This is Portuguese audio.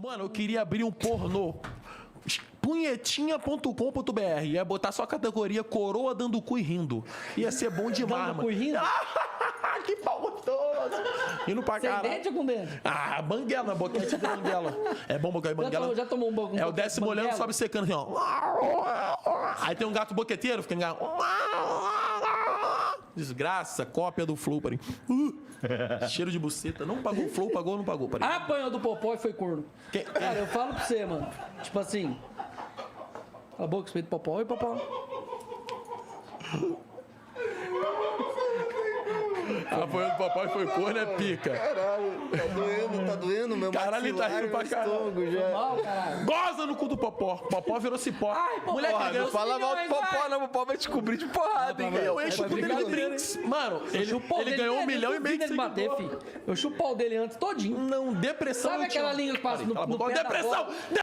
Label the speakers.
Speaker 1: Mano, eu queria abrir um pornô. Punhetinha.com.br. Ia botar só a categoria coroa dando cu e rindo. Ia ser bom demais,
Speaker 2: Dando cu e rindo?
Speaker 1: Que pau gostoso. Indo pra
Speaker 2: Sem
Speaker 1: caralho.
Speaker 2: dente ou com dente?
Speaker 1: Ah, banguela, boquete de banguela. É bom boquete de banguela.
Speaker 2: Já tomou um pouco.
Speaker 1: É o desce molhando, sobe secando assim, ó. Aí tem um gato boqueteiro, fica enganado. Desgraça, cópia do Flow, pari. Cheiro de buceta. Não pagou o Flow, pagou ou não pagou, pari?
Speaker 2: Apanhou do Popó e foi corno. Cara, eu falo pra você, mano. Tipo assim. Cala a boca, respeito do Popó. Oi, Popó.
Speaker 1: Apoiando o papai foi corno, é pica.
Speaker 3: Caralho, tá doendo meu
Speaker 1: Caralho, ele tá rindo pra caralho.
Speaker 3: já.
Speaker 2: Mal, caralho.
Speaker 1: Goza no cu do Popó. Popó virou cipó.
Speaker 2: Ai, Popó,
Speaker 1: Moleque,
Speaker 2: porra,
Speaker 1: ele ganhou...
Speaker 2: não
Speaker 3: Fala mal do
Speaker 2: milhões,
Speaker 3: Popó,
Speaker 2: vai.
Speaker 3: não. O Popó vai te cobrir de porrada, hein,
Speaker 1: Eu
Speaker 3: velho.
Speaker 1: encho o cu dele de drinks. Mano, ele ganhou 1,5 milhão de
Speaker 2: de bater,
Speaker 1: seguidor.
Speaker 2: filho. Eu chupo o pau dele antes todinho.
Speaker 1: Não, depressão.
Speaker 2: Sabe
Speaker 1: eu te
Speaker 2: aquela
Speaker 1: amo.
Speaker 2: língua que passa
Speaker 1: Pari,
Speaker 2: no
Speaker 1: cala a boca.
Speaker 2: pé da
Speaker 1: Depressão!
Speaker 2: bola?